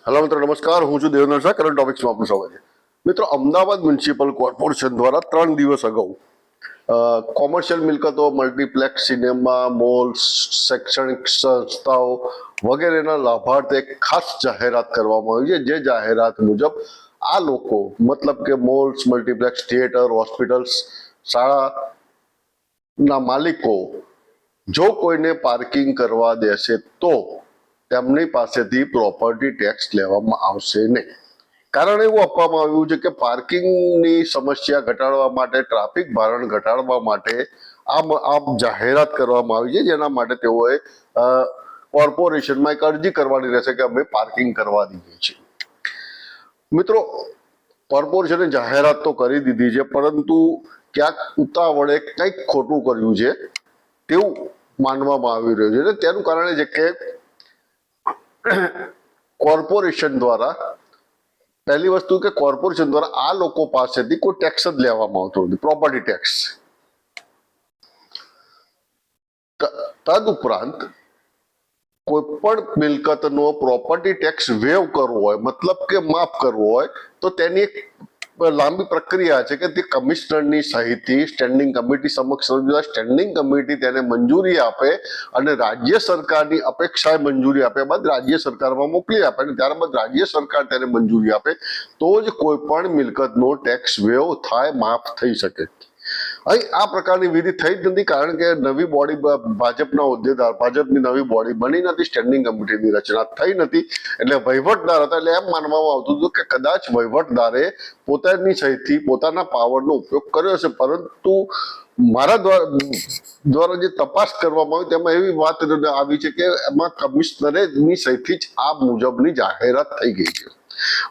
Hello મિત્રો, નમસ્કાર. હું છું દેવેન્દ્ર શાહ. કરંટ ટોપિક્સમાં આપનું સ્વાગત છે. મિત્રો, અમદાવાદ મ્યુનિસિપલ કોર્પોરેશન દ્વારા 3 દિવસ અગાઉ કોમર્શિયલ મિલકતો, મલ્ટીપ્લેક્સ, સિનેમા, મોલ્સ, શૈક્ષણિક સંસ્થાઓ વગેરેના લાભાર્થે એક ખાસ જાહેરાત કરવામાં આવી છે. જે જાહેરાત મુજબ આ લોકો મતલબ કે મોલ્સ, મલ્ટીપ્લેક્સ, થિયેટર, હોસ્પિટલ્સ, શાળાના માલિકો જો કોઈને પાર્કિંગ કરવા દેશે તો તેમની પાસેથી પ્રોપર્ટી ટેક્સ લેવામાં આવશે નહીં. કારણ એવું આપવામાં આવ્યું છે કે પાર્કિંગની સમસ્યા ઘટાડવા માટે, ટ્રાફિક ભારણ ઘટાડવા માટે આ જાહેરાત કરવામાં આવી છે, જેના માટે તેઓએ કોર્પોરેશનમાં એક અરજી કરવાની રહેશે કે અમે પાર્કિંગ કરવા દઈએ છીએ. મિત્રો, કોર્પોરેશને જાહેરાત તો કરી દીધી છે, પરંતુ ક્યાંક ઉતાવળે કંઈક ખોટું કર્યું છે તેવું માનવામાં આવી રહ્યું છે. તેનું કારણ એ છે કે કોર્પોરેશન દ્વારા પહેલી વસ્તુ કે કોર્પોરેશન દ્વારા આ લોકો પાસેથી કોઈ ટેક્સ જ લેવામાં આવતો નથી, પ્રોપર્ટી ટેક્સ. તદુપરાંત કોઈ પણ મિલકતનો પ્રોપર્ટી ટેક્સ વેવ કરવો હોય, મતલબ કે માફ કરવો હોય, તો તેની એક લાંબી પ્રક્રિયા છે કે તે કમિશનરની સહીથી સ્ટેન્ડિંગ કમિટી સમક્ષ રજૂ, સ્ટેન્ડિંગ કમિટી તેને મંજૂરી આપે અને રાજ્ય સરકારની અપેક્ષાએ મંજૂરી આપ્યા બાદ રાજ્ય સરકારમાં મોકલી આપે અને ત્યારબાદ રાજ્ય સરકાર તેને મંજૂરી આપે તો જ કોઈ પણ મિલકતનો ટેક્સ વેવ થાય, માફ થઈ શકે. અહીં આ પ્રકારની વિધિ થઈ જ નથી, કારણ કે નવી બોડી ભાજપના હોદ્દેદાર, ભાજપની નવી બોડી બની નથી, સ્ટેન્ડિંગ કમિટીની રચના થઈ નથી, એટલે વહીવટદાર હતા. એટલે એમ માનવામાં આવતું હતું કે કદાચ વહીવટદારે પોતાની સહીથી પોતાના પાવરનો ઉપયોગ કર્યો હશે, પરંતુ મારા દ્વારા જે તપાસ કરવામાં આવી તેમાં એવી વાત આવી છે કે એમાં કમિશનરની સહીથી જ આ મુજબની જાહેરાત થઈ ગઈ છે.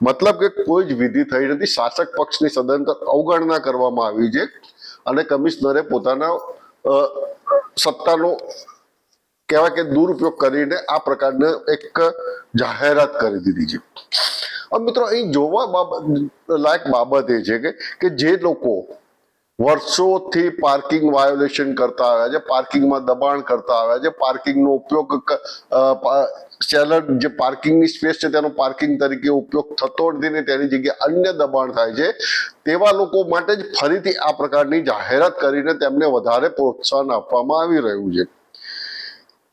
મતલબ કે કોઈ જ વિધિ થઈ નથી, શાસક પક્ષની સદંતર અવગણના કરવામાં આવી છે અને કમિશનરે પોતાના સત્તાનો કહેવાય કે દુરુપયોગ કરીને આ પ્રકારની એક જાહેરાત કરી દીધી છે. હવે મિત્રો, અહીં જોવા લાયક બાબત એ છે કે જે લોકો વર્ષોથી પાર્કિંગ વાયોલેશન કરતા આવ્યા છે, પાર્કિંગમાં દબાણ કરતા આવ્યા છે, પાર્કિંગનો ઉપયોગ સેલર જે પાર્કિંગની સ્પેસ છે તેનો પાર્કિંગ તરીકે ઉપયોગ થતો નથી ને તેની જગ્યાએ અન્ય દબાણ થાય છે, તેવા લોકો માટે જ ફરીથી આ પ્રકારની જાહેરાત કરીને તેમને વધારે પ્રોત્સાહન આપવામાં આવી રહ્યું છે.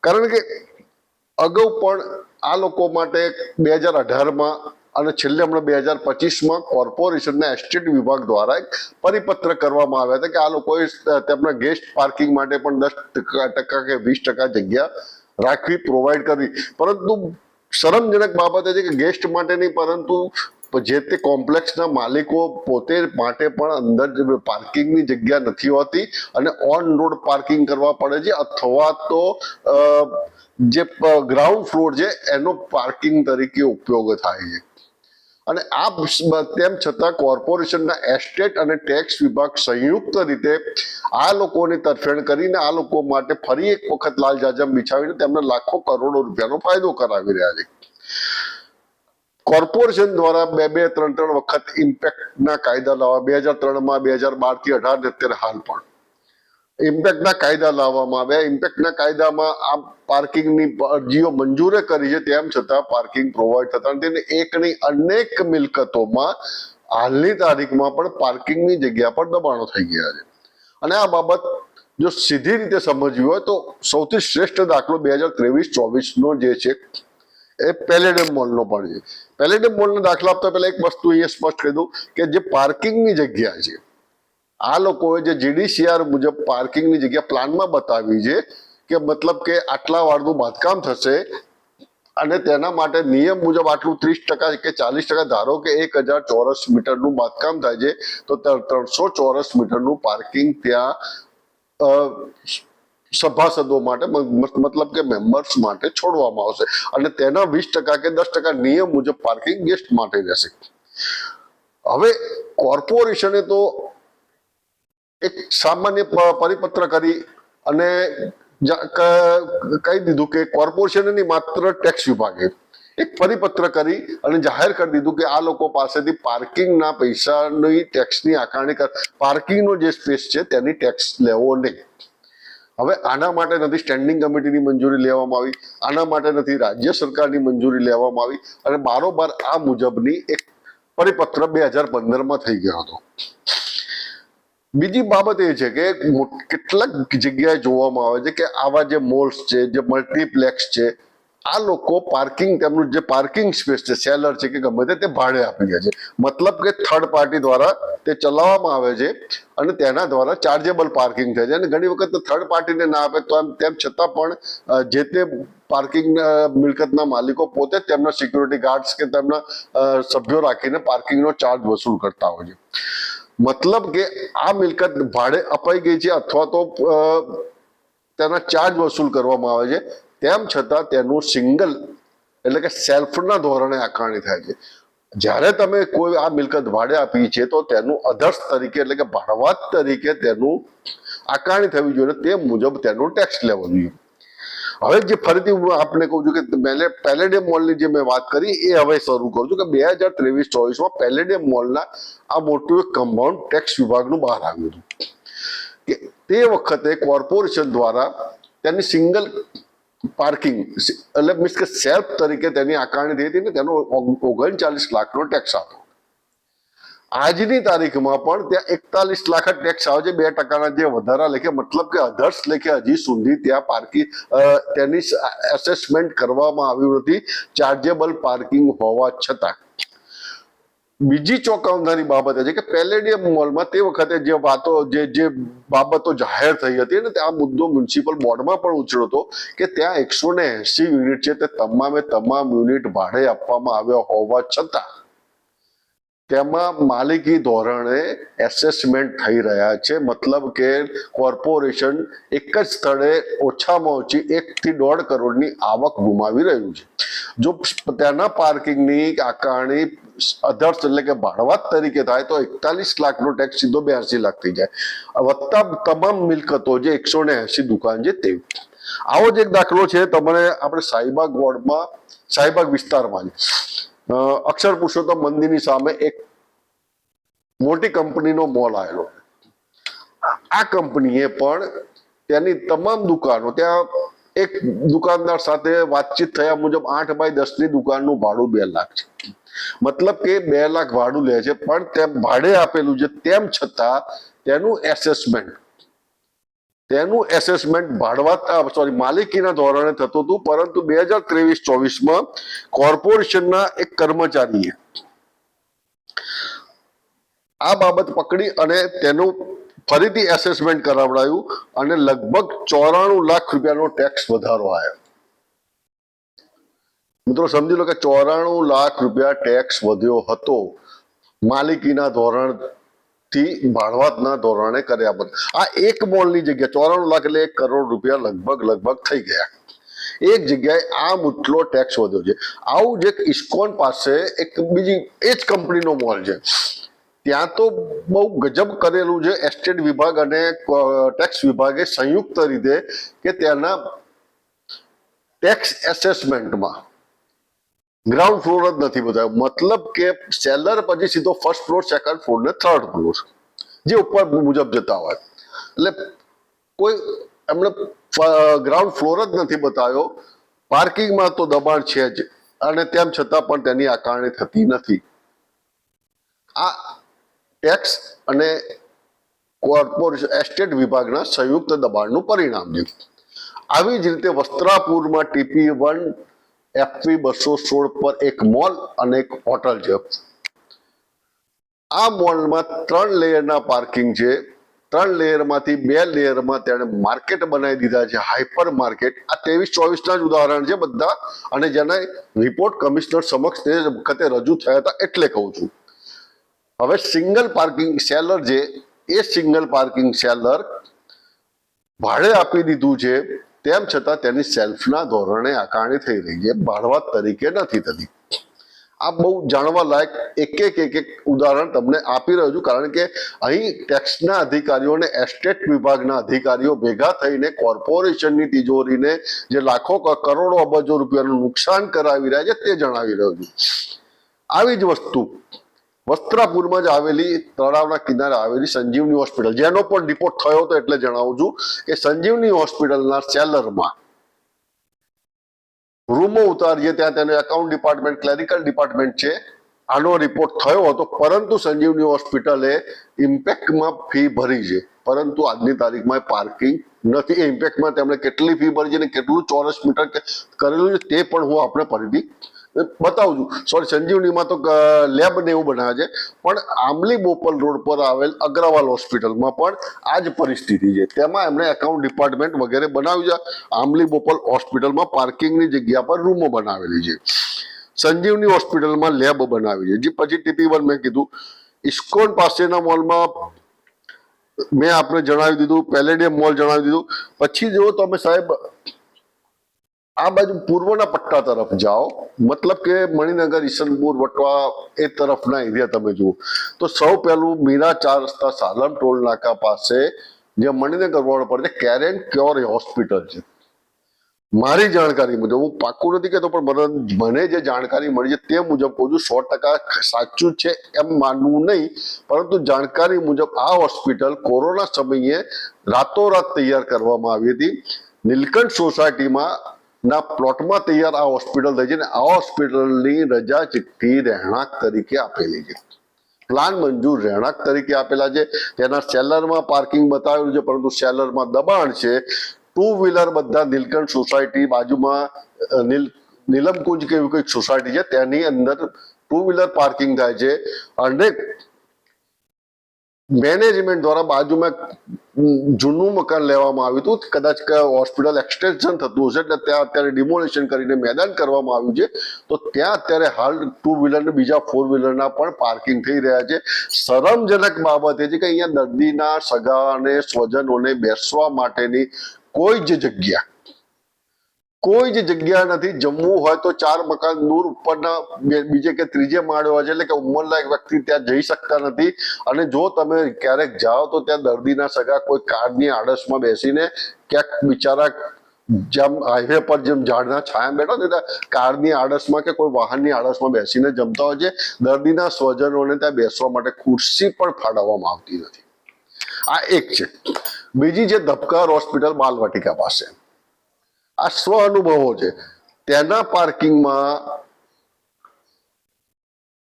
કારણ કે અગાઉ પણ આ લોકો માટે 2018માં અને છેલ્લે હમણાં 2025માં કોર્પોરેશનના એસ્ટેટ વિભાગ દ્વારા એક પરિપત્ર કરવામાં આવ્યા હતા કે આ લોકોએ તેમના ગેસ્ટ પાર્કિંગ માટે પણ 10% કે 20% જગ્યા રાખવી, પ્રોવાઈડ કરવી. પરંતુ શરમજનક બાબત એ છે કે ગેસ્ટ માટે નહીં, પરંતુ જે તે કોમ્પ્લેક્સના માલિકો પોતે માટે પણ અંદર પાર્કિંગની જગ્યા નથી હોતી અને ઓન રોડ પાર્કિંગ કરવા પડે છે, અથવા તો જે ગ્રાઉન્ડ ફ્લોર છે એનો પાર્કિંગ તરીકે ઉપયોગ થાય છે. અને આ તેમ છતાં કોર્પોરેશનના એસ્ટેટ અને ટેક્સ વિભાગ સંયુક્ત રીતે આ લોકોની તરફેણ કરીને આ લોકો માટે ફરી એક વખત લાલ જાજમ બિછાવીને તેમને લાખો કરોડો રૂપિયાનો ફાયદો કરાવી રહ્યા છે. કોર્પોરેશન દ્વારા 2-3 વખત ઇમ્પેક્ટના કાયદા લાવવા, 2003માં, 2012થી 18 અત્યારે હાલ પણ ઇમ્પેક્ટના કાયદા લાવવામાં આવ્યા. ઇમ્પેક્ટના કાયદામાં આ પાર્કિંગની અરજીઓ મંજૂરે કરી છે, તેમ છતાં પાર્કિંગ પ્રોવાઈડ થતા નથી. એક નહીં અનેક મિલકતોમાં હાલની તારીખમાં પણ પાર્કિંગની જગ્યા પર દબાણો થઈ ગયા છે. અને આ બાબત જો સીધી રીતે સમજવી હોય તો સૌથી શ્રેષ્ઠ દાખલો 2023-24નો જે છે એ પેલેડિયમ મોલનો પણ છે. પેલેડિયમ મોલનો દાખલા આપતા પહેલા એક વસ્તુ અહીંયા સ્પષ્ટ કહી દઉં કે જે પાર્કિંગની જગ્યા છે, આ લોકોએ જે GDCR મુજબ પાર્કિંગની જગ્યા પ્લાનમાં બતાવી છે કે મતલબ કે આટલા વાળનું બાંધકામ થશે અને તેના માટે નિયમ મુજબ આટલું 30% કે 40%, ધારો કે 1000 ચોરસ મીટરનું બાંધકામ થાય છે તો 300 ચોરસ મીટરનું પાર્કિંગ ત્યાં સભાસદો માટે મતલબ કે મેમ્બર્સ માટે છોડવામાં આવશે અને તેના 20% કે 10% નિયમ મુજબ પાર્કિંગ ગેસ્ટ માટે રહેશે. હવે કોર્પોરેશને તો એક સામાન્ય પરિપત્ર કરી અને કહી દીધું કે કોર્પોરેશનની માત્ર ટેક્સ વિભાગે એક પરિપત્ર કરી અને જાહેર કરી દીધું કે આ લોકો પાસેથી પાર્કિંગના પૈસાની ટેક્સની આકારણી પાર્કિંગનો જે સ્પેસ છે તેની ટેક્સ લેવો નહીં. હવે આના માટે નથી સ્ટેન્ડિંગ કમિટીની મંજૂરી લેવામાં આવી, આના માટે નથી રાજ્ય સરકારની મંજૂરી લેવામાં આવી, અને બારોબાર આ મુજબની એક પરિપત્ર 2015માં થઈ ગયો હતો. બીજી બાબત એ છે કે કેટલાક જગ્યાએ જોવામાં આવે છે કે આવા જે મોલ્સ છે, જે મલ્ટીપ્લેક્સ છે, આ લોકો પાર્કિંગ, તેમનું જે પાર્કિંગ સ્પેસ છે, સેલર છે કે ગમે તે ભાડે આપી દે છે. મતલબ કે થર્ડ પાર્ટી દ્વારા તે ચલાવવામાં આવે છે અને તેના દ્વારા ચાર્જેબલ પાર્કિંગ થાય છે. અને ઘણી વખત થર્ડ પાર્ટીને ના આપે તો તેમ છતાં પણ જે તે પાર્કિંગ મિલકતના માલિકો પોતે જ તેમના સિક્યુરિટી ગાર્ડ્સ કે તેમના સભ્યો રાખીને પાર્કિંગનો ચાર્જ વસૂલ કરતા હોય છે. મતલબ કે આ મિલકત ભાડે અપાઈ ગઈ છે અથવા તો તેના ચાર્જ વસૂલ કરવામાં આવે છે, તેમ છતાં તેનું સિંગલ એટલે કે સેલ્ફના ધોરણે આકારણી થાય છે. જ્યારે તમે કોઈ આ મિલકત ભાડે આપી છે તો તેનું અધર્સ તરીકે એટલે કે ભાડવાત તરીકે તેનું આકારણી થવી જોઈએ, તે મુજબ તેનું ટેક્સ લેવો જોઈએ. હવે જે ફરીથી હું આપને કહું છું કે પેલેડિયમ મોલની જે મેં વાત કરી એ હવે શરૂ કરું છું કે 2023-24માં પેલેડિયમ મોલના આ મોટું એક કમ્પાઉન્ડ ટેક્સ વિભાગનું બહાર આવ્યું હતું કે તે વખતે કોર્પોરેશન દ્વારા તેની સિંગલ પાર્કિંગ એટલે મીન્સ કે સેલ્ફ તરીકે તેની આકારણી થઈ હતી ને તેનો 39 લાખનો ટેક્સ આવ્યો. આજની તારીખમાં પણ ત્યાં 41 લાખ ટેક્સ આવે છે, 2%ના જે વધારા લેખે. મતલબ કે અધર્સ લેખે હજી સુધી ત્યાં પાર્કિંગ તેની એસેસમેન્ટ કરવામાં આવ્યું નથી, ચાર્જેબલ પાર્કિંગ હોવા છતાં. બીજી ચોંકાવનારી બાબત એ છે કે પેલેડિયમ મોલમાં તે વખતે જે બાબતો જાહેર થઈ હતી ને આ મુદ્દો મ્યુનિસિપલ બોર્ડમાં પણ ઉછળ્યો હતો કે ત્યાં 180 યુનિટ છે તે તમામે તમામ યુનિટ ભાડે આપવામાં આવ્યા હોવા છતાં તેમાં માલિકી ધોરણે એસેસમેન્ટ થઈ રહ્યા છે. મતલબ કે કોર્પોરેશન એક જ સ્થળે ઓછામાં ઓછી 1 થી 1.5 કરોડની આવક ગુમાવી રહ્યું છે. જો તેના પાર્કિંગની આકારણી અધર્સ એટલે કે ભાડવાત તરીકે થાય તો 41 લાખનો ટેક્સ સીધો 82 લાખ થઈ જાય, વત્તા તમામ મિલકતો જે 180 દુકાન છે તે. આવો જ એક દાખલો છે તમને આપણે શાહીબાગ વોર્ડમાં, શાહીબાગ વિસ્તારમાં અક્ષર પુરુષોત્તમ મંદિરની સામે એક મોટી કંપનીનો મોલ આવેલો. આ કંપનીએ પણ તેની તમામ દુકાનો, ત્યાં એક દુકાનદાર સાથે વાતચીત થયા મુજબ 8x10ની દુકાનનું ભાડું 2 લાખ છે. મતલબ કે 2 લાખ ભાડું લે છે, પણ તે ભાડે આપેલું છે, તેમ છતાં તેનું એસેસમેન્ટ ભાડવાત માલિકીના ધોરણે થતું હતું. પરંતુ 2023-24માં કોર્પોરેશનના એક કર્મચારીએ આ બાબત પકડી અને તેનું ફરીથી એસેસમેન્ટ કરાવડાયું અને લગભગ 94 લાખ રૂપિયાનો ટેક્સ વધારો આવ્યો. મિત્રો સમજી લો કે 94 લાખ રૂપિયા ટેક્સ વધ્યો હતો માલિકીના ધોરણથી ભાડવાતના ધોરણે કર્યા બાદ. આ એક મોલની જગ્યા 94 લાખ એટલે 1 કરોડ રૂપિયા લગભગ થઈ ગયા. એક જગ્યાએ આ મુટલો ટેક્સ વધ્યો છે. આવું જ એક ઇસ્કોન પાસે એક બીજી એ જ કંપનીનો મોલ છે, ત્યાં તો બહુ ગજબ કરેલું છે એસ્ટેટ વિભાગ અને ટેક્સ વિભાગે સંયુક્ત રીતે કે ત્યાંના ટેક્સ એસેસમેન્ટમાં ગ્રાઉન્ડ ફ્લોર જ નથી બતાવ્યો. મતલબ કે સેલર પછી સીધો ફર્સ્ટ ફ્લોર, સેકન્ડ ફ્લોર ને થર્ડ ફ્લોર જે ઉપર મુજબ જતા હોય, એટલે કોઈ એમણે ગ્રાઉન્ડ ફ્લોર જ નથી બતાવ્યો. પાર્કિંગમાં તો દબાણ છે જ અને તેમ છતાં પણ તેની આકારણી થતી નથી. આ ટેક્સ અને કોર્પોરેશન એસ્ટેટ વિભાગના સંયુક્ત દબાણનું પરિણામ છે. આવી જ રીતે વસ્ત્રાપુરમાં TP1 FP 216 પર એક મોલ અને એક હોટલ છે. આ મોલમાં 3 લેયરના પાર્કિંગ છે. 3 લેયરમાંથી 2 લેયરમાં તેણે માર્કેટ બનાવી દીધા છે, હાઈપર માર્કેટ. આ 23-24ના જ ઉદાહરણ છે બધા, અને જેના રિપોર્ટ કમિશનર સમક્ષ તે વખતે રજૂ થયા હતા એટલે કહું છું. હવે સિંગલ પાર્કિંગ સેલર છે, એ સિંગલ પાર્કિંગ સેલર ભાડે આપી દીધું છે, તેમ છતાં તેની સેલ્ફના ધોરણે આકારણી થઈ રહી છે, ભાડવાત તરીકે નથી થતી. આ બહુ જાણવા લાયક એક ઉદાહરણ તમને આપી રહ્યો છું, કારણ કે અહીં ટેક્સના અધિકારીઓ અને એસ્ટેટ વિભાગના અધિકારીઓ ભેગા થઈને કોર્પોરેશનની તિજોરીને જે લાખો કરોડો અબજો રૂપિયાનું નુકસાન કરાવી રહ્યા છે તે જણાવી રહ્યો છું. આવી જ વસ્તુ વસ્ત્રાપુરમાં જ આવેલી તળાવના કિનારે આવેલી સંજીવની હોસ્પિટલ, જેનો પણ રિપોર્ટ થયો હતો, એટલે જણાવું છું કે સંજીવની હોસ્પિટલના સેલરમાં રૂમો ઉતારીએ ત્યાં તેને એકાઉન્ટ ડિપાર્ટમેન્ટ, ક્લેરિકલ ડિપાર્ટમેન્ટ છે, આનો રિપોર્ટ થયો હતો. પરંતુ સંજીવની હોસ્પિટલે ઇમ્પેક્ટમાં ફી ભરી છે, પરંતુ આજની તારીખમાં પાર્કિંગ નથી. એ ઇમ્પેક્ટમાં તેમણે કેટલી ફી ભરી છે અને કેટલું ચોરસ મીટર કરેલું છે તે પણ હું આપણે ફરીથી બતાવું છું. સોરી, સંજીવનીમાં તો લેબ ને એવું બનાવે છે, પણ આંબલી બોપલ રોડ પર આવેલ અગ્રવાલ હોસ્પિટલમાં પણ આ જ પરિસ્થિતિ છે. તેમાં એમણે એકાઉન્ટ ડિપાર્ટમેન્ટ વગેરે બનાવ્યું છે. આંબલી બોપલ હોસ્પિટલમાં પાર્કિંગની જગ્યા પર રૂમો બનાવેલી છે. સંજીવની હોસ્પિટલમાં લેબ બનાવી છે. જે પછી TP1 મેં કીધું, ઇસ્કોન પાસેના મોલમાં મેં આપણે જણાવી દીધું, પેલેડિયમ મોલ જણાવી દીધું. પછી જો તમે સાહેબ આ બાજુ પૂર્વના પટ્ટા તરફ જાઓ, મતલબ કે મણિનગર, ઈસનપુર, વટવા એ તરફના એરિયા તમે જુઓ તો સૌ પહેલું મીરા 4 રસ્તા સાલમ ટોલ નાકા પાસે જે મણિનગર રોડ પર છે કેર એન્ડ ક્યોર હોસ્પિટલ છે. મારી જાણકારી મુજબ, હું પાક્કું નથી કહેતો, પણ મને જે જાણકારી મળી છે તે મુજબ કહું છું. 100% સાચું છે એમ માનવું નહીં, પરંતુ જાણકારી મુજબ આ હોસ્પિટલ કોરોના સમયે રાતોરાત તૈયાર કરવામાં આવી હતી. નીલકંઠ સોસાયટીમાં ના પ્લોટમાં તૈયાર આ હોસ્પિટલ થઈ છે અને આ હોસ્પિટલની રજા ચિઠ્ઠી રહેણાંક તરીકે આપેલી છે. પ્લાન મંજૂર રહેણાંક તરીકે આપેલા છે. તેના સેલરમાં પાર્કિંગ બતાવેલું છે, પરંતુ સેલરમાં દબાણ છે. 2 વ્હીલર બધા નીલકંઠ સોસાયટી બાજુમાં નીલમકુંજ કે એવી કોઈ સોસાયટી છે, તેની અંદર 2 વ્હીલર પાર્કિંગ થાય છે. અને મેનેજમેન્ટ દ્વારા બાજુમાં જૂનું મકાન લેવામાં આવ્યું હતું, કદાચ હોસ્પિટલ એક્સટેન્શન થતું હશે, એટલે ત્યાં અત્યારે ડિમોલિશન કરીને મેદાન કરવામાં આવ્યું છે. તો ત્યાં અત્યારે હાલ 2 વ્હીલર ને બીજા 4 વ્હીલરના પણ પાર્કિંગ થઈ રહ્યા છે. શરમજનક બાબત એ છે કે અહીંયા દર્દીના સગા અને સ્વજનોને બેસવા માટેની કોઈ જ જગ્યા નથી. જમવું હોય તો 4 મકાન દૂર ઉપરના બીજે કે ત્રીજે માળે હોય છે, એટલે કે ઉંમરલાયક વ્યક્તિ ત્યાં જઈ શકતા નથી. અને જો તમે ક્યારેક જાઓ તો ત્યાં દર્દીના સગા કોઈ કારની આડસમાં બેસીને ક્યાંક બિચારા જેમ હાઈવે પર જેમ ઝાડના છાયા બેઠા હોય કારની આડસમાં કે કોઈ વાહનની આડસમાં બેસીને જમતા હોય છે. દર્દીના સ્વજનોને ત્યાં બેસવા માટે ખુરશી પણ ફાળવવામાં આવતી નથી. આ એક છે. બીજી છે ધબકાર હોસ્પિટલ બાલવાટિકા પાસે. આ સ્વ અનુભવો છે. તેના પાર્કિંગમાં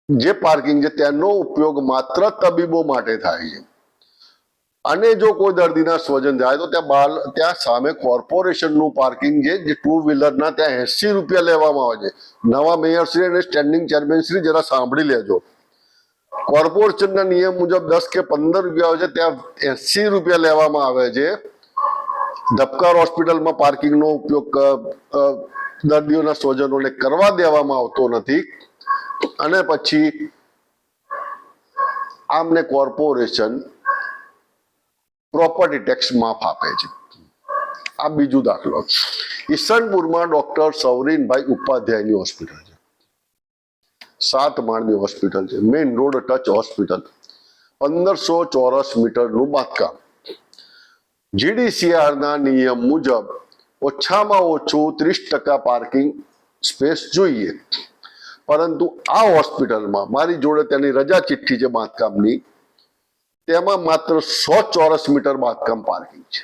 જે પાર્કિંગ છે તેનો ઉપયોગ માત્ર તબીબો માટે થાય છે. અને જો કોઈ દર્દીના સ્વજન જાય તો ત્યાં સામે કોર્પોરેશનનું પાર્કિંગ છે, જે 2 વ્હીલરના ત્યાં 80 રૂપિયા લેવામાં આવે છે. નવા મેયરશ્રી અને સ્ટેન્ડિંગ ચેરમેનશ્રી જરા સાંભળી લેજો. કોર્પોરેશનના નિયમ મુજબ 10 કે 15 રૂપિયા હોય છે, ત્યાં 80 રૂપિયા લેવામાં આવે છે. ધબકાર હોસ્પિટલમાં પાર્કિંગનો ઉપયોગ દર્દીઓના સ્વજનોને કરવા દેવામાં આવતો નથી. અને પછી આમને કોર્પોરેશન પ્રોપર્ટી ટેક્સ માફ આપે છે. આ બીજું દાખલો. ઈસનપુરમાં ડોક્ટર સૌરીનભાઈ ઉપાધ્યાયની હોસ્પિટલ છે. 7 માળની હોસ્પિટલ છે. Main road touch hospital. 1500 ચોરસ મીટરનું બાંધકામ. GDCRના નિયમ મુજબ ઓછામાં ઓછું 30% પાર્કિંગ સ્પેસ જોઈએ. પરંતુ આ હોસ્પિટલમાં મારી જોડે તેની રજા ચિઠ્ઠી છે બાંધકામની, તેમાં માત્ર 100 ચોરસ મીટર બાંધકામ પાર્કિંગ છે.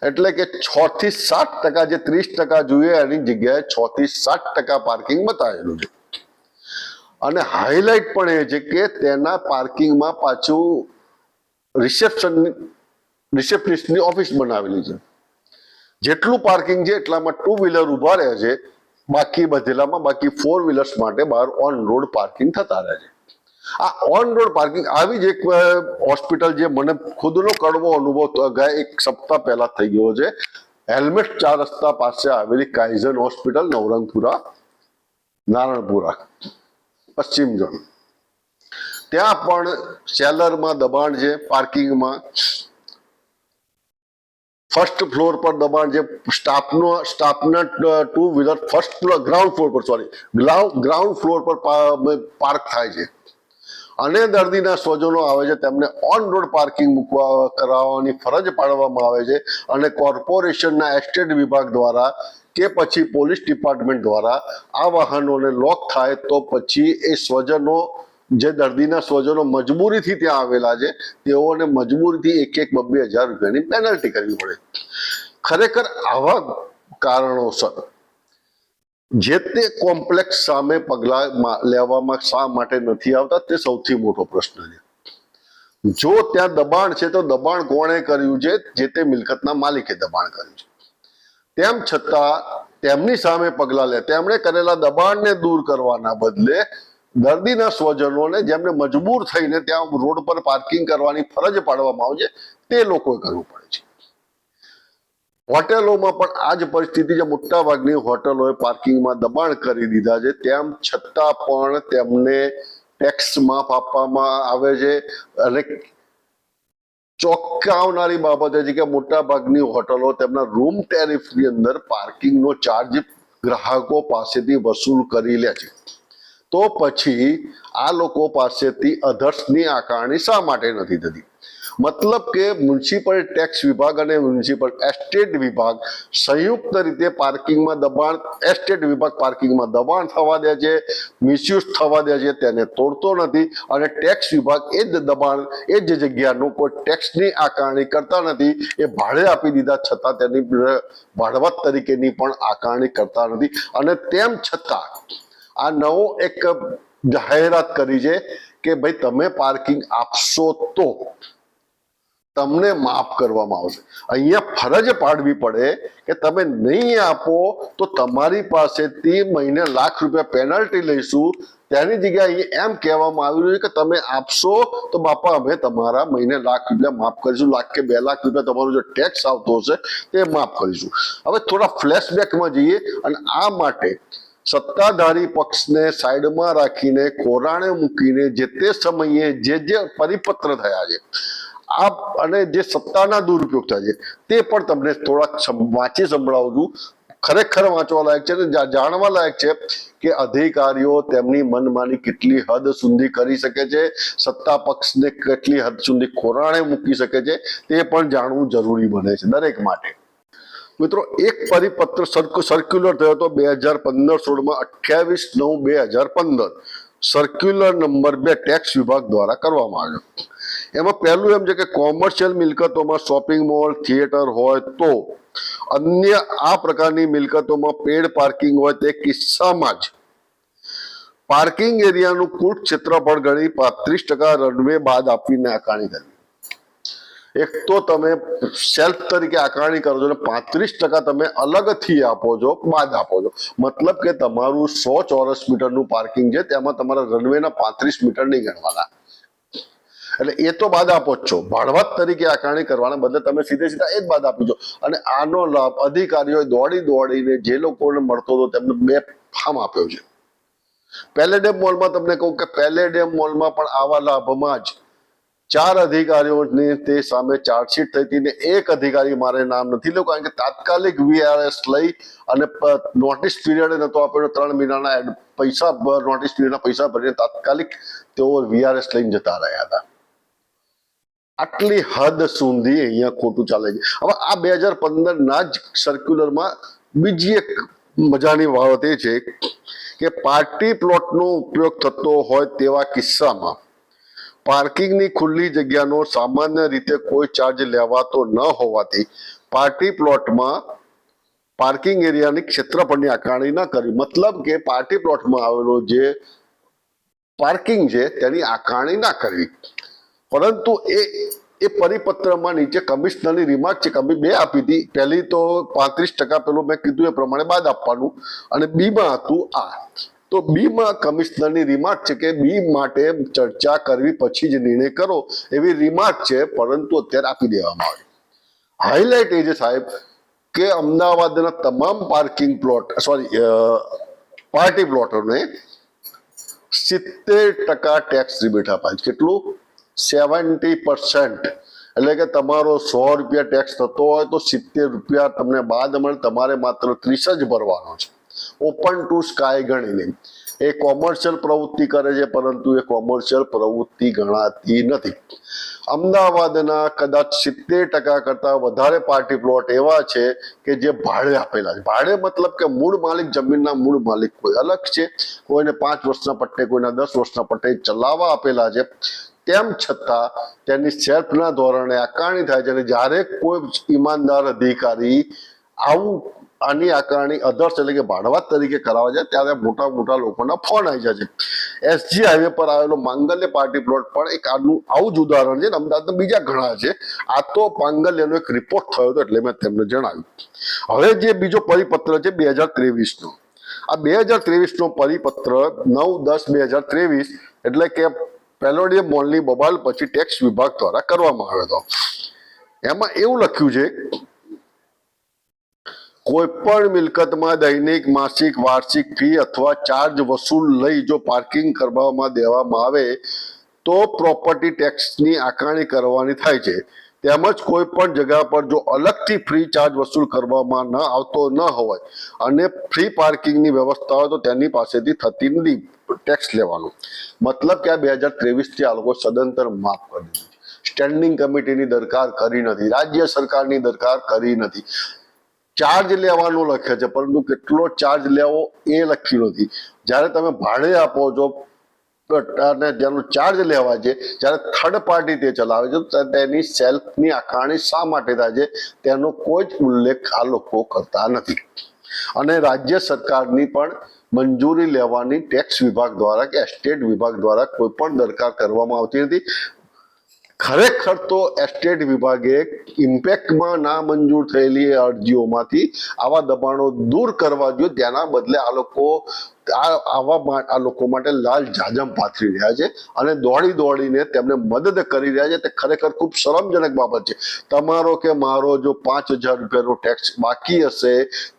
એટલે કે 6 થી 7%, જે 30% જોઈએ એની જગ્યાએ 6 થી 7% પાર્કિંગ બતાવેલું છે. અને હાઈલાઇટ પણ એ છે કે તેના પાર્કિંગમાં પાછું રિસેપ્શનિસ્ટની ઓફિસ બનાવેલી છે. જેટલું પાર્કિંગ છે એટલામાં 2 વ્હીલર ઉભા રહે છે, બાકી 4 વ્હીલર્સ માટે બહાર ઓન રોડ પાર્કિંગ થતા રહે છે. આ ઓન રોડ પાર્કિંગ આવી જ એક હોસ્પિટલ જે મને ખુદનો કડવો અનુભવ ગયા 1 સપ્તાહ પહેલા થઈ ગયો છે. હેલ્મેટ 4 રસ્તા પાસે આવેલી કાઇઝન હોસ્પિટલ, નવરંગપુરા, નારણપુરા, પશ્ચિમ ઝોન. ત્યાં પણ સેલરમાં દબાણ છે. પાર્કિંગમાં ફર્સ્ટ ફ્લોર પર દબાણ છે. સ્ટાફના 2 વ્હીલર ગ્રાઉન્ડ ફ્લોર પર પાર્ક થાય છે. અને દર્દીના સ્વજનો આવે છે, તેમને ઓન રોડ પાર્કિંગ કરાવવાની ફરજ પાડવામાં આવે છે. અને કોર્પોરેશનના એસ્ટેટ વિભાગ દ્વારા કે પછી પોલીસ ડિપાર્ટમેન્ટ દ્વારા આ વાહનોને લોક થાય તો પછી એ સ્વજનો, જે દર્દીના સ્વજનો મજબૂરીથી ત્યાં આવેલા છે, તેઓને મજબૂરીથી 1,000-2,000 રૂપિયાની પેનલ્ટી કરવી પડે. ખરેખર આવા કારણોસર જે તે કોમ્પ્લેક્સ સામે પગલાં લેવામાં શા માટે નથી આવતા, તે સૌથી મોટો પ્રશ્ન છે. જો ત્યાં દબાણ છે તો દબાણ કોણે કર્યું છે? જે તે મિલકતના માલિકે દબાણ કર્યું છે. તેમ છતાં તેમની સામે પગલાં લે, તેમણે કરેલા દબાણને દૂર કરવાના બદલે દર્દીના સ્વજનોને, જેમને મજબૂર થઈને ત્યાં રોડ પર પાર્કિંગ કરવાની ફરજ પાડવામાં આવે છે, તે લોકોએ કરવું પડે છે. હોટેલોમાં પણ આ જ પરિસ્થિતિ છે. મોટા ભાગની હોટલોએ પાર્કિંગમાં દબાણ કરી દીધા છે, તેમ છતાં પણ તેમને ટેક્સ માફ આપવામાં આવે છે. અને ચોંકાવનારી બાબત એ છે કે મોટા ભાગની હોટલો તેમના રૂમ ટેરિફની અંદર પાર્કિંગનો ચાર્જ ગ્રાહકો પાસેથી વસૂલ કરી લે છે. તો પછી આ લોકો પાસેથી અધર્સની આકારણી શા માટે નથી થતી? મતલબ કે મ્યુનિસિપલ ટેક્સ વિભાગ અને મ્યુનિસિપલ એસ્ટેટ વિભાગ સંયુક્ત રીતે પાર્કિંગમાં દબાણ, એસ્ટેટ વિભાગ પાર્કિંગમાં દબાણ થવા દે છે, મિસયુઝ થવા દે છે, તેને તોડતો નથી. અને ટેક્સ વિભાગ એ જ દબાણ, એ જ જગ્યાનું કોઈ ટેક્સની આકારણી કરતા નથી. એ ભાડે આપી દીધા છતાં તેની ભાડવત તરીકેની પણ આકારણી કરતા નથી. અને તેમ છતાં આ નવો એક જાહેરાત કરી છે કે ભાઈ તમે પાર્કિંગ આપશો તો તમને માફ કરવામાં આવશે. અહીંયા ફરજ પાડવી પડે કે તમે નહીં આપો તો તમારી પાસેથી મહિને લાખ રૂપિયા પેનલ્ટી લઈશું. તેની જગ્યાએ એમ કહેવામાં આવી રહ્યું છે કે તમે આપશો તો બાપા અમે તમારા મહિને લાખ રૂપિયા માફ કરીશું, લાખ કે 2 લાખ રૂપિયા તમારો જે ટેક્સ આવતો હશે તે માફ કરીશું. હવે થોડા ફ્લેશબેકમાં જઈએ અને આ માટે સત્તાધારી પક્ષને સાઈડમાં રાખીને, ખોરાણે મૂકીને જે તે સમયે જે પરિપત્ર થયા છે અને જે સત્તાના દુરુપયોગ થાય છે તે પણ તમને થોડાક વાંચી સંભળાવું છું. ખરેખર વાંચવા લાયક છે, જાણવા લાયક છે કે અધિકારીઓ તેમની મનમાની કેટલી હદ સુધી કરી શકે છે, સત્તા પક્ષને કેટલી હદ સુધી ખોરાણે મૂકી શકે છે, તે પણ જાણવું જરૂરી બને છે દરેક માટે. મિત્રો, એક પરિપત્ર સર્ક્યુલર થયો હતો 2015-16માં, 28/9/2015, સર્ક્યુલર નંબર 2 ટેક્સ વિભાગ દ્વારા કરવામાં આવ્યો. એમાં પહેલું એમ છે કે કોમર્શિયલ મિલકતોમાં શોપિંગ મોલ, થિયેટર હોય તો અન્ય આ પ્રકારની મિલકતોમાં પેડ પાર્કિંગ હોય તે કિસ્સામાં જ પાર્કિંગ એરિયાનું કુલ ક્ષેત્રફળ ગણી 35% રનવે બાદ આપીને આકારણી કરવી. એક તો તમે સેલ્ફ તરીકે આકારણી કરો છો અને 35% તમે અલગથી આપો છો, બાદ આપો છો. મતલબ કે તમારું 100 ચોરસ મીટરનું પાર્કિંગ છે, તેમાં તમારા રનવેના 35 મીટર નહીં ગણવાના. એટલે એ તો બાદ આપો જ છો. ભાડવત તરીકે આકારણી કરવાના બદલે તમે સીધે સીધા એ જ બાદ આપી છો. અને આનો લાભ અધિકારીઓએ દોડીને જે લોકોને મળતો હતો તેમને બેફામ આપ્યો છે. પેલેડિયમ મોલમાં તમને કહું કે પેલેડિયમ મોલમાં પણ આવા લાભમાં જ 4 અધિકારીઓની તે સામે ચાર્જશીટ થઈ હતી ને એક અધિકારી, મારે નામ નથી લેવું કારણ કે તાત્કાલિક VRS લઈ અને નોટિસ પીરિયડ નતો આપ્યો, 3 મહિનાના પૈસા, નોટિસ પીરિયડના પૈસા ભરીને તાત્કાલિક તેઓ VRS લઈને જતા રહ્યા હતા. આટલી હદ સુધી અહીંયા ખોટું ચાલે છે. હવે આ 2015ના જ સર્ક્યુલરમાં બીજી એક મજાની બાબત એ છે કે પાર્ટી પ્લોટનો ઉપયોગ થતો હોય તેવા કિસ્સામાં પાર્કિંગની ખુલ્લી જગ્યાનો સામાન્ય રીતે કોઈ ચાર્જ લેવાતો ન હોવાથી પાર્ટી પ્લોટમાં પાર્કિંગ એરિયાની ક્ષેત્રફળની આકારણી ન કરવી. મતલબ કે પાર્ટી પ્લોટમાં આવેલો જે પાર્કિંગ છે તેની આકારણી ના કરવી. પરંતુ એ પરિપત્રમાં નીચે કમિશનરની રિમાર્ક છે, કમી 2 આપી હતી. પહેલી તો 35% પેલું મેં કીધું એ પ્રમાણે બાદ આપવાનું, અને બીમાં હતું આ. તો બીમાં કમિશનરની રિમાર્ક છે કે બી માટે ચર્ચા કરવી પછી જ નિર્ણય કરો એવી રિમાર્ક છે, પરંતુ અત્યારે આપી દેવામાં આવે. હાઇલાઇટ એ છે સાહેબ કે અમદાવાદના તમામ પાર્કિંગ પ્લોટ, પાર્ટી પ્લોટોને 70% ટેક્સ રિબેટ અપાય છે. કેટલું? 70%. એટલે કે તમારો 100 રૂપિયા ટેક્સ થતો હોય તો 70 રૂપિયા તમને બાદ મળે, તમારે માત્ર 30 જ ભરવાનો છે. ઓપન ટુ સ્કાય ગણીને એ કોમર્શિયલ પ્રવૃત્તિ કરે છે, પરંતુ એ કોમર્શિયલ પ્રવૃત્તિ ગણાતી નથી. અમદાવાદના કદાચ 70% કરતા વધારે પાર્ટી પ્લોટ એવા છે કે જે ભાડે આપેલા છે. ભાડે મતલબ કે મૂળ માલિક, જમીનના મૂળ માલિક કોઈ અલગ છે, કોઈને 5 વર્ષના પટ્ટે, કોઈના 10 વર્ષના પટ્ટે ચલાવવા આપેલા છે. તેમ છતાં તેની સેલ્ફના ધોરણે આકારણી થાય છે. અને જ્યારે કોઈ ઈમાનદાર અધિકારી આની આકારણી અધર્સ એટલે કે ભાડવત તરીકે કરાવે છે, ત્યારે મોટા મોટા લોકોના ફોન આવી જાય છે. એસજી હાઈવે પર આવેલો માંગલ્ય પાર્ટી પ્લોટ પણ એક આવું જ ઉદાહરણ છે. અમદાવાદના બીજા ઘણા છે. આ તો માંગલ્યનો એક રિપોર્ટ થયો હતો એટલે મેં તેમને જણાવ્યું. હવે જે બીજો પરિપત્ર છે 2023 નો, આ 2023 નો પરિપત્ર 9/10/2023 એટલે કે પેલોડિયમ મોલની બબાલ પછી ટેક્સ વિભાગ દ્વારા કરવામાં આવ્યો હતો. એમાં એવું લખ્યું છે, કોઈ પણ મિલકતમાં દૈનિક, માસિક, વાર્ષિક ફી અથવા ચાર્જ વસૂલ લઈ જો પાર્કિંગ કરવામાં દેવામાં આવે તો પ્રોપર્ટી ટેક્સની આકારણી કરવાની થાય છે. તેમજ કોઈ પણ જગ્યા પર જો અલગથી ફ્રી ચાર્જ વસૂલ કરવામાં ન આવતો ન હોય અને ફ્રી પાર્કિંગની વ્યવસ્થા હોય તો તેની પાસેથી થતી નથી ટેક્સ લેવાનો. મતલબ કે આ 2023 થી આ લોકો સદંતર માફ કરી દીધું. સ્ટેન્ડિંગ કમિટીની દરકાર કરી નથી, રાજ્ય સરકારની દરકાર કરી નથી. ચાર્જ લેવાનું લખે છે, પરંતુ કેટલો ચાર્જ લેવો એ લખ્યું નથી. જ્યારે તમે ભાડે આપો છો અને જેનો ચાર્જ લેવા છે, જ્યારે થર્ડ પાર્ટી તે ચલાવે છે તો તેની સેલ્ફની આકારણી શા માટે થાય છે તેનો કોઈ જ ઉલ્લેખ આ લોકો કરતા નથી. અને રાજ્ય સરકારની પણ મંજૂરી લેવાની ટેક્સ વિભાગ દ્વારા કે એસ્ટેટ વિભાગ દ્વારા કોઈ પણ દરકાર કરવામાં આવતી નથી. ખરેખર તો એસ્ટેટ વિભાગે ઇમ્પેક્ટમાં ના મંજૂર થયેલી અરજીઓમાંથી આવા દબાણો દૂર કરવા જોઈએ. તેના બદલે આ લોકો માટે લાલ જાજમ પાથરી રહ્યા છે અને દોડીને તેમને મદદ કરી રહ્યા છે. તે ખરેખર ખૂબ શરમજનક બાબત છે. તમારો કે મારો જો 5,000 રૂપિયાનો ટેક્સ બાકી હશે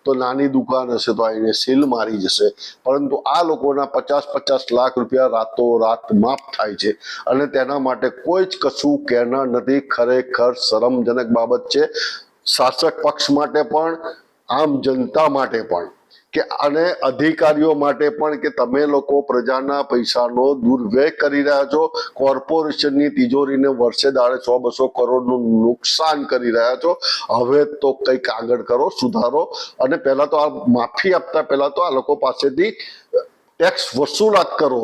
તો નાની દુકાન હશે તો એને સીલ મારી જશે, પરંતુ આ લોકોના 50-50 લાખ રૂપિયા રાતોરાત માફ થાય છે અને તેના માટે કોઈ જ કશું કહેનાર નથી. ખરેખર શરમજનક બાબત છે, શાસક પક્ષ માટે પણ, આમ જનતા માટે પણ કે અને અધિકારીઓ માટે પણ, કે તમે લોકો પ્રજાના પૈસાનો દુર્વ્યય કરી રહ્યા છો. કોર્પોરેશનની તિજોરીને વર્ષે દાડે 100-200 કરોડનું નુકસાન કરી રહ્યા છો. હવે તો કંઈક આગળ કરો, સુધારો. અને પહેલા તો આ માફી આપતા પહેલા તો આ લોકો પાસેથી ટેક્સ વસૂલાત કરો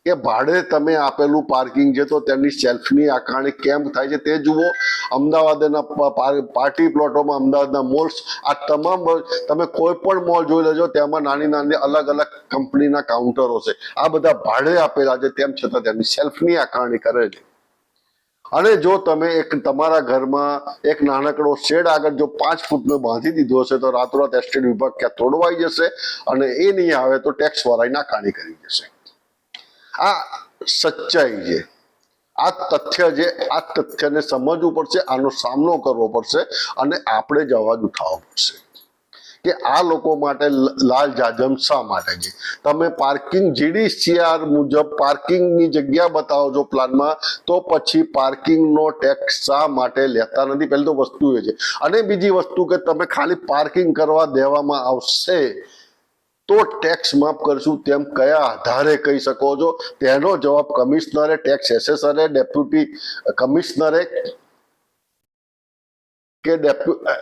કે ભાડે તમે આપેલું પાર્કિંગ છે તો તેની સેલ્ફની આકારણી કેમ થાય છે તે જુઓ. અમદાવાદના પાર્ટી પ્લોટોમાં, અમદાવાદના મોલ્સ, આ તમામ તમે કોઈ પણ મોલ જોઈ લેજો, તેમાં નાની અલગ કંપનીના કાઉન્ટરો છે. આ બધા ભાડે આપેલા છે, તેમ છતાં તેની સેલ્ફની આકારણી કરે છે. અને જો તમે તમારા ઘરમાં એક નાનકડો શેડ આગળ જો 5 ફૂટનો બાંધી દીધો હશે તો રાતોરાત એસ્ટેટ વિભાગ ક્યાં તોડવાઈ જશે અને એ નહીં આવે તો ટેક્સ વાળાની આકારણી કરી જશે. આ સચ્ચાઈ છે, આ તથ્ય છે. આ તથ્યને સમજવું પડશે, આનો સામનો કરવો પડશે અને આપણે જ અવાજ ઉઠાવવો પડશે કે આ લોકો માટે લાલ જાજમ શા માટે છે. તમે પાર્કિંગ GDCR મુજબ પાર્કિંગની જગ્યા બતાવો છો પ્લાનમાં, તો પછી પાર્કિંગનો ટેક્સ શા માટે લેતા નથી? પહેલી તો વસ્તુ એ છે. અને બીજી વસ્તુ કે તમે ખાલી પાર્કિંગ કરવા દેવામાં આવશે તો ટેક્સ માફ કરશું તેમ કયા આધારે કહી શકો છો? તેનો જવાબ કમિશનરે, ટેક્સ એસેસરે, ડેપ્યુટી કમિશનરે કે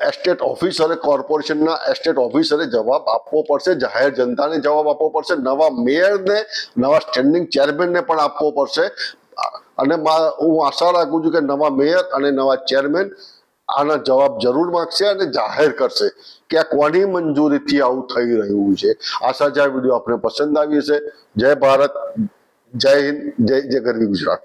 એસ્ટેટ ઓફિસરે, કોર્પોરેશનના એસ્ટેટ ઓફિસરે જવાબ આપવો પડશે. જાહેર જનતાને જવાબ આપવો પડશે. નવા મેયરને, નવા સ્ટેન્ડિંગ ચેરમેનને પણ આપવો પડશે. અને હું આશા રાખું છું કે નવા મેયર અને નવા ચેરમેન આના જવાબ જરૂર માંગશે અને જાહેર કરશે કે આ કોની મંજૂરીથી આવું થઈ રહ્યું છે. આશા છે આ વિડીયો આપને પસંદ આવી હશે. જય ભારત, જય હિન્દ, જય ગરવી ગુજરાત.